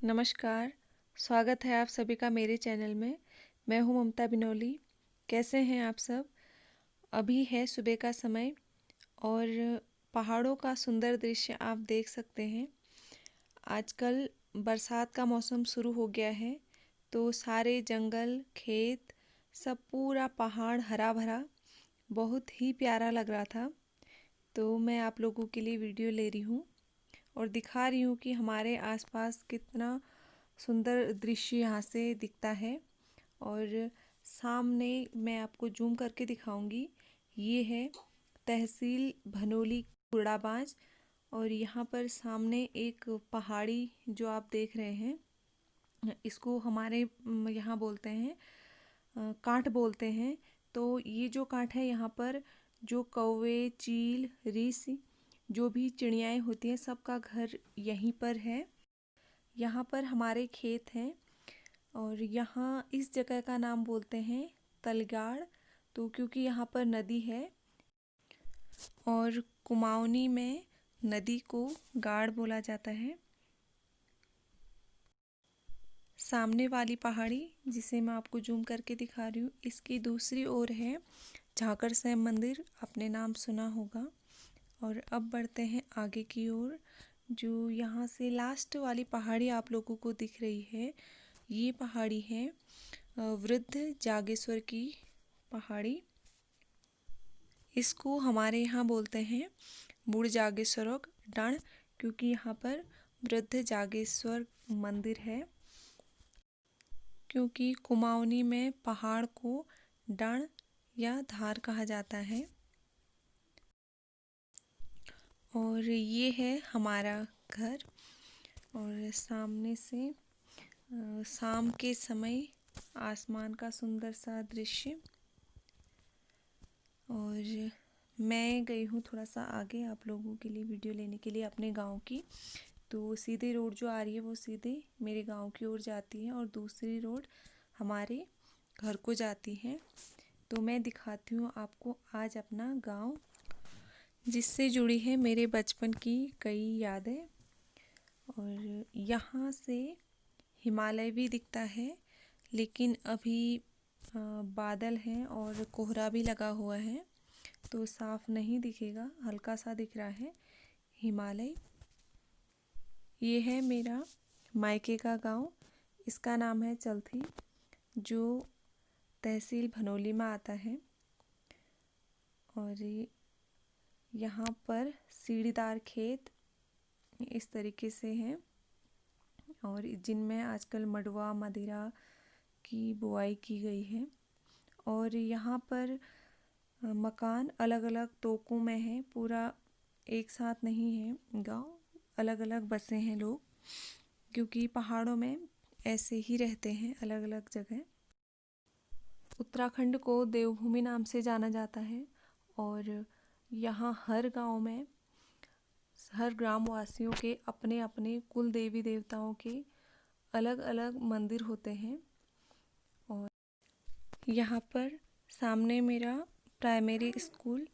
नमस्कार, स्वागत है आप सभी का मेरे चैनल में। मैं हूँ ममता बिनौली। कैसे हैं आप सब? अभी है सुबह का समय और पहाड़ों का सुंदर दृश्य आप देख सकते हैं। आजकल बरसात का मौसम शुरू हो गया है, तो सारे जंगल, खेत, सब पूरा पहाड़ हरा भरा बहुत ही प्यारा लग रहा था। तो मैं आप लोगों के लिए वीडियो ले रही हूँ और दिखा रही हूँ कि हमारे आसपास कितना सुंदर दृश्य यहाँ से दिखता है। और सामने मैं आपको जूम करके दिखाऊंगी। ये है तहसील भनोली कूड़ाबाज। और यहाँ पर सामने एक पहाड़ी जो आप देख रहे हैं, इसको हमारे यहाँ बोलते हैं काठ बोलते हैं। तो ये जो काठ है, यहाँ पर जो कौवे, चील, रीछ, जो भी चिड़ियाएँ होती हैं, सबका घर यहीं पर है। यहाँ पर हमारे खेत हैं और यहाँ इस जगह का नाम बोलते हैं तलगाड़। तो क्योंकि यहाँ पर नदी है और कुमाऊनी में नदी को गाड़ बोला जाता है। सामने वाली पहाड़ी जिसे मैं आपको जूम करके दिखा रही हूँ, इसकी दूसरी ओर है झाकर सैम मंदिर, आपने नाम सुना होगा। और अब बढ़ते हैं आगे की ओर। जो यहाँ से लास्ट वाली पहाड़ी आप लोगों को दिख रही है, ये पहाड़ी है वृद्ध जागेश्वर की पहाड़ी। इसको हमारे यहाँ बोलते हैं बूढ़ जागेश्वर डांड, क्योंकि यहाँ पर वृद्ध जागेश्वर मंदिर है। क्योंकि कुमाऊनी में पहाड़ को डांड या धार कहा जाता है। और ये है हमारा घर। और सामने से शाम के समय आसमान का सुंदर सा दृश्य। और मैं गई हूँ थोड़ा सा आगे आप लोगों के लिए वीडियो लेने के लिए अपने गांव की। तो सीधे रोड जो आ रही है वो सीधे मेरे गांव की ओर जाती है और दूसरी रोड हमारे घर को जाती है। तो मैं दिखाती हूँ आपको आज अपना गांव, जिससे जुड़ी है मेरे बचपन की कई यादें। और यहाँ से हिमालय भी दिखता है, लेकिन अभी बादल हैं और कोहरा भी लगा हुआ है, तो साफ नहीं दिखेगा, हल्का सा दिख रहा है हिमालय। ये है मेरा मायके का गांव। इसका नाम है चलथी, जो तहसील भनोली में आता है। और यहाँ पर सीढ़ीदार खेत इस तरीके से हैं और जिनमें आजकल मडुआ मदिरा की बुआई की गई है। और यहाँ पर मकान अलग अलग तोकों में हैं, पूरा एक साथ नहीं है गांव, अलग अलग बसे हैं लोग, क्योंकि पहाड़ों में ऐसे ही रहते हैं अलग अलग जगह। उत्तराखंड को देवभूमि नाम से जाना जाता है और यहाँ हर गांव में हर ग्रामवासियों के अपने अपने कुल देवी देवताओं के अलग अलग मंदिर होते हैं। और यहाँ पर सामने मेरा प्राइमरी स्कूल,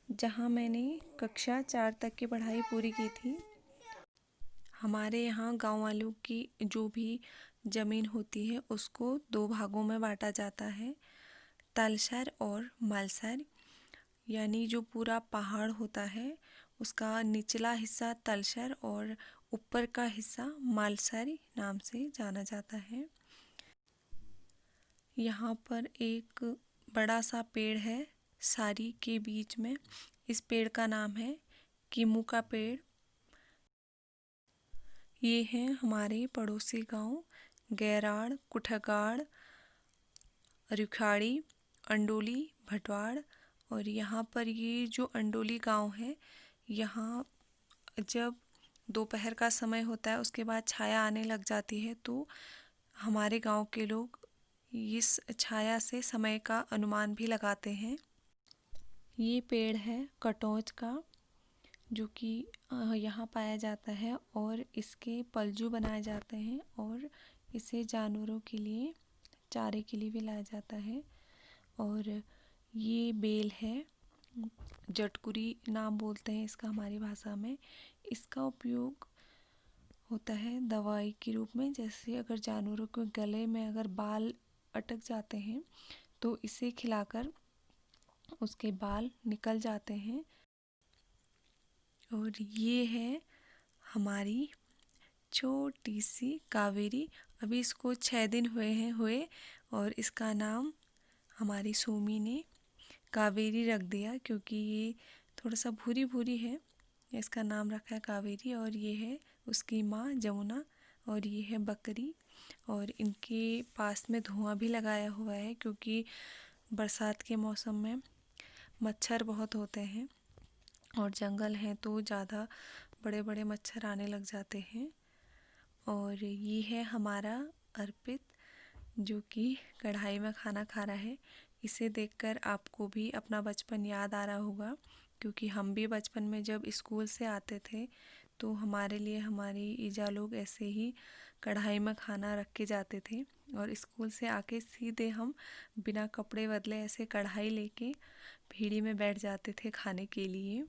जहाँ मैंने कक्षा 4 तक की पढ़ाई पूरी की थी। हमारे यहाँ गांव वालों की जो भी ज़मीन होती है उसको दो भागों में बांटा जाता है, तलसर और मालसर। यानी जो पूरा पहाड़ होता है उसका निचला हिस्सा तलसर और ऊपर का हिस्सा मालसर नाम से जाना जाता है। यहाँ पर एक बड़ा सा पेड़ है सारी के बीच में। इस पेड़ का नाम है कीमू का पेड़। ये हैं हमारे पड़ोसी गांव गैराड़, कुठगाड़, रुखाड़ी, अंडोली, भटवाड़। और यहाँ पर ये जो अंडोली गांव है, यहाँ जब दोपहर का समय होता है उसके बाद छाया आने लग जाती है, तो हमारे गांव के लोग इस छाया से समय का अनुमान भी लगाते हैं। ये पेड़ है कटौज का, जो कि यहाँ पाया जाता है और इसके पलजू बनाए जाते हैं और इसे जानवरों के लिए चारे के लिए भी लाया जाता है। और ये बेल है, जटकुरी नाम बोलते हैं इसका हमारी भाषा में। इसका उपयोग होता है दवाई के रूप में। जैसे अगर जानवरों के गले में अगर बाल अटक जाते हैं तो इसे खिलाकर उसके बाल निकल जाते हैं। और ये है हमारी छोटी सी कावेरी। अभी इसको 6 दिन हुए और इसका नाम हमारी सोमी ने कावेरी रख दिया, क्योंकि ये थोड़ा सा भूरी भूरी है, इसका नाम रखा है कावेरी। और ये है उसकी माँ जमुना, और ये है बकरी। और इनके पास में धुआं भी लगाया हुआ है, क्योंकि बरसात के मौसम में मच्छर बहुत होते हैं और जंगल है तो ज़्यादा बड़े बड़े मच्छर आने लग जाते हैं। और ये है हमारा अर्पित, जो कि कढ़ाई में खाना खा रहा है। इसे देखकर आपको भी अपना बचपन याद आ रहा होगा, क्योंकि हम भी बचपन में जब स्कूल से आते थे तो हमारे लिए हमारी ईजा लोग ऐसे ही कढ़ाई में खाना रख के जाते थे, और स्कूल से आके सीधे हम बिना कपड़े बदले ऐसे कढ़ाई लेके भीड़ी में बैठ जाते थे खाने के लिए।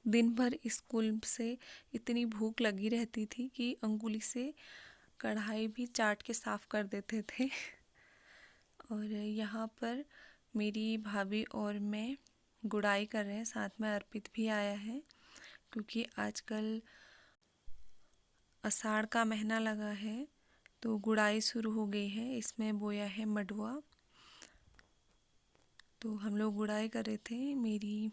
दिन भर स्कूल से इतनी भूख लगी रहती थी कि अंगुली से कढ़ाई भी चाट के साफ़ कर देते थे। और यहाँ पर मेरी भाभी और मैं गुड़ाई कर रहे हैं, साथ में अर्पित भी आया है, क्योंकि आजकल आषाढ़ का महीना लगा है तो गुड़ाई शुरू हो गई है। इसमें बोया है मडुआ, तो हम लोग गुड़ाई कर रहे थे। मेरी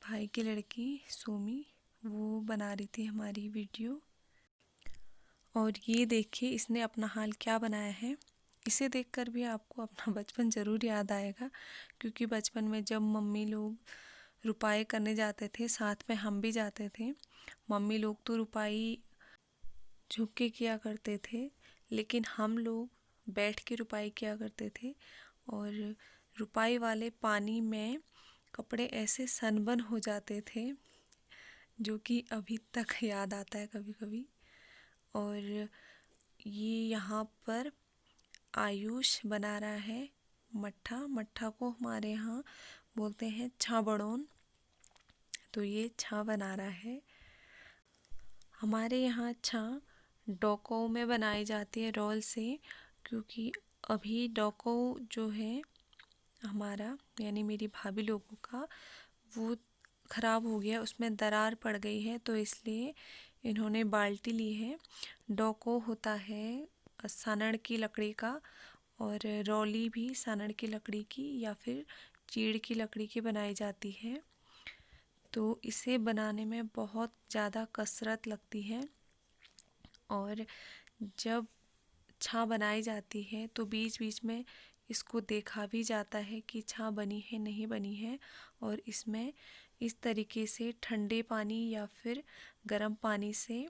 भाई की लड़की सोमी वो बना रही थी हमारी वीडियो। और ये देखिए इसने अपना हाल क्या बनाया है। इसे देखकर भी आपको अपना बचपन ज़रूर याद आएगा, क्योंकि बचपन में जब मम्मी लोग रुपाई करने जाते थे साथ में हम भी जाते थे। मम्मी लोग तो रुपाई झुक के किया करते थे, लेकिन हम लोग बैठ के रुपाई किया करते थे। और रुपाई वाले पानी में कपड़े ऐसे सनबन हो जाते थे, जो कि अभी तक याद आता है कभी कभी। और ये यहाँ पर आयुष बना रहा है मट्ठा। मट्ठा को हमारे यहाँ बोलते हैं छाबड़ोन, तो ये छा बना रहा है। हमारे यहाँ छा डोको में बनाई जाती है रोल से, क्योंकि अभी डोको जो है हमारा यानी मेरी भाभी लोगों का वो ख़राब हो गया, उसमें दरार पड़ गई है, तो इसलिए इन्होंने बाल्टी ली है। डोको होता है सानड़ की लकड़ी का, और रौली भी सानड़ की लकड़ी की या फिर चीड़ की लकड़ी की बनाई जाती है। तो इसे बनाने में बहुत ज़्यादा कसरत लगती है। और जब छा बनाई जाती है तो बीच बीच में इसको देखा भी जाता है कि छा बनी है नहीं बनी है। और इसमें इस तरीके से ठंडे पानी या फिर गर्म पानी से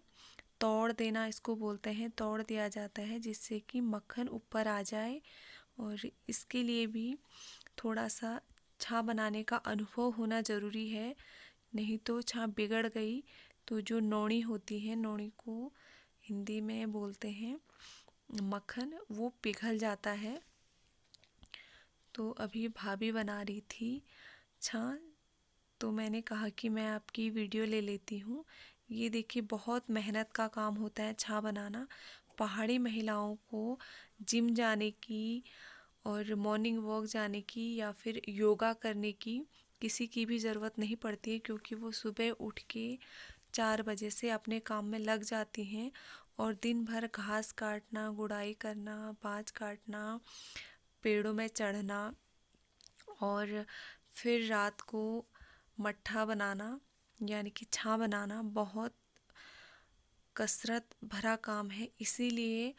तोड़ देना इसको बोलते हैं, तोड़ दिया जाता है, जिससे कि मक्खन ऊपर आ जाए। और इसके लिए भी थोड़ा सा छा बनाने का अनुभव होना ज़रूरी है, नहीं तो छा बिगड़ गई तो जो नोनी होती है, नोनी को हिंदी में बोलते हैं मक्खन, वो पिघल जाता है। तो अभी भाभी बना रही थी छा, तो मैंने कहा कि मैं आपकी वीडियो ले लेती हूँ। ये देखिए बहुत मेहनत का काम होता है छा बनाना। पहाड़ी महिलाओं को जिम जाने की और मॉर्निंग वॉक जाने की या फिर योगा करने की किसी की भी ज़रूरत नहीं पड़ती है, क्योंकि वो सुबह उठ के 4 बजे से अपने काम में लग जाती हैं। और दिन भर घास काटना, गुड़ाई करना, बाँझ काटना, पेड़ों में चढ़ना, और फिर रात को मट्ठा बनाना यानी कि छा बनाना बहुत कसरत भरा काम है। इसीलिए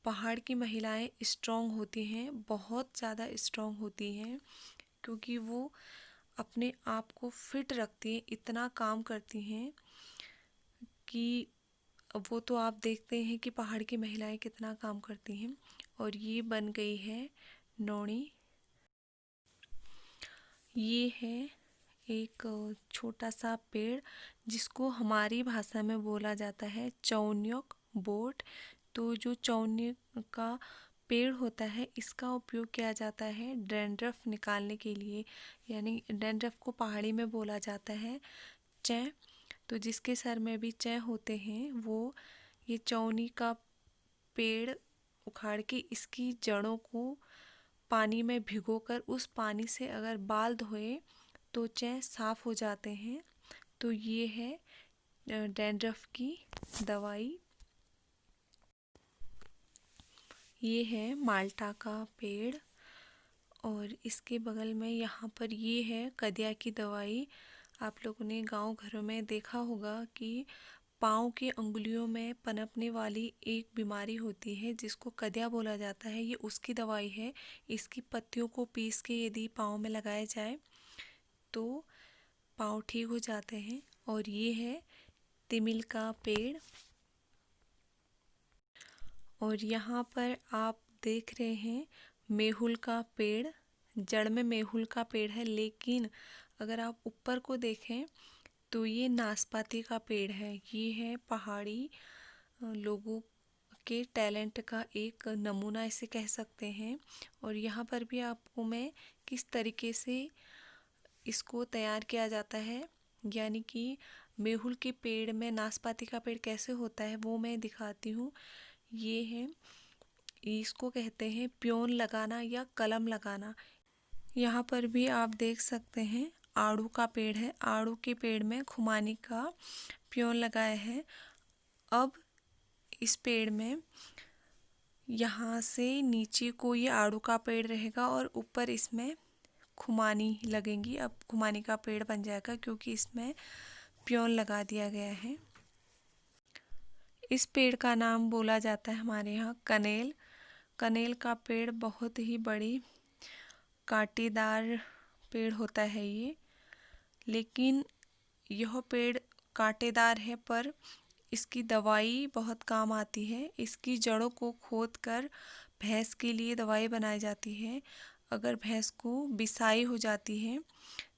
पहाड़ की महिलाएं स्ट्रांग होती हैं, बहुत ज़्यादा स्ट्रांग होती हैं, क्योंकि वो अपने आप को फिट रखती हैं, इतना काम करती हैं कि वो तो आप देखते हैं कि पहाड़ की महिलाएं कितना काम करती हैं। और ये बन गई है नोनी। ये है एक छोटा सा पेड़, जिसको हमारी भाषा में बोला जाता है चौन्यक बोट। तो जो चौन्यक का पेड़ होता है, इसका उपयोग किया जाता है डैंड्रफ निकालने के लिए, यानी डैंड्रफ को पहाड़ी में बोला जाता है चै। तो जिसके सर में भी चय होते हैं वो ये चौनी का पेड़ उखाड़ के इसकी जड़ों को पानी में भिगोकर उस पानी से अगर बाल धोए तो चय साफ हो जाते हैं। तो ये है डैंड्रफ की दवाई। ये है माल्टा का पेड़ और इसके बगल में यहाँ पर ये है कदिया की दवाई। आप लोगों ने गांव घरों में देखा होगा कि पाँव की अंगुलियों में पनपने वाली एक बीमारी होती है जिसको कदिया बोला जाता है। ये उसकी दवाई है। इसकी पत्तियों को पीस के यदि पाँव में लगाया जाए तो पाँव ठीक हो जाते हैं। और ये है तिमिल का पेड़। और यहाँ पर आप देख रहे हैं मेहुल का पेड़। जड़ में मेहुल का पेड़ है, लेकिन अगर आप ऊपर को देखें तो ये नाशपाती का पेड़ है। ये है पहाड़ी लोगों के टैलेंट का एक नमूना इसे कह सकते हैं। और यहाँ पर भी आपको मैं किस तरीके से इसको तैयार किया जाता है, यानी कि मेहुल के पेड़ में नाशपाती का पेड़ कैसे होता है वो मैं दिखाती हूँ। ये है, इसको कहते हैं प्योन लगाना या कलम लगाना। यहाँ पर भी आप देख सकते हैं आड़ू का पेड़ है। आड़ू के पेड़ में खुमानी का प्योन लगाया है। अब इस पेड़ में यहाँ से नीचे को ये आड़ू का पेड़ रहेगा और ऊपर इसमें खुमानी लगेंगी। अब खुमानी का पेड़ बन जाएगा क्योंकि इसमें प्योन लगा दिया गया है। इस पेड़ का नाम बोला जाता है हमारे यहाँ कनेल। कनेल का पेड़ बहुत ही बड़ी कांटेदार पेड़ होता है ये, लेकिन यह पेड़ कांटेदार है पर इसकी दवाई बहुत काम आती है। इसकी जड़ों को खोदकर भैंस के लिए दवाई बनाई जाती है। अगर भैंस को बिसाई हो जाती है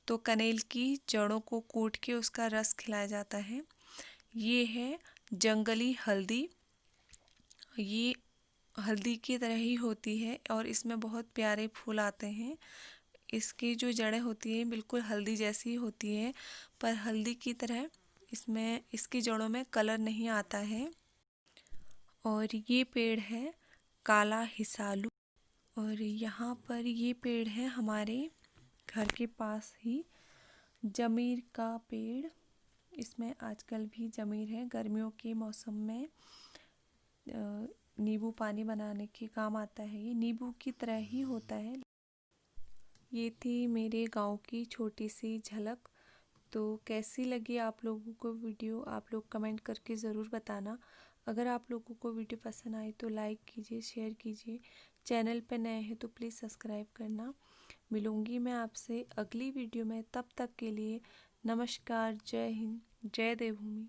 तो कनेल की जड़ों को कूट के उसका रस खिलाया जाता है। ये है जंगली हल्दी। ये हल्दी की तरह ही होती है और इसमें बहुत प्यारे फूल आते हैं। इसकी जो जड़ें होती हैं बिल्कुल हल्दी जैसी होती है, पर हल्दी की तरह इसमें इसकी जड़ों में कलर नहीं आता है। और ये पेड़ है काला हिसालू। और यहाँ पर ये पेड़ है हमारे घर के पास ही जमीर का पेड़। इसमें आजकल भी जमीर है। गर्मियों के मौसम में नींबू पानी बनाने के काम आता है। ये नींबू की तरह ही होता है। ये थी मेरे गांव की छोटी सी झलक। तो कैसी लगी आप लोगों को वीडियो, आप लोग कमेंट करके ज़रूर बताना। अगर आप लोगों को वीडियो पसंद आई तो लाइक कीजिए, शेयर कीजिए। चैनल पर नए हैं तो प्लीज़ सब्सक्राइब करना। मिलूँगी मैं आपसे अगली वीडियो में। तब तक के लिए नमस्कार, जय हिंद, जय देवभूमि।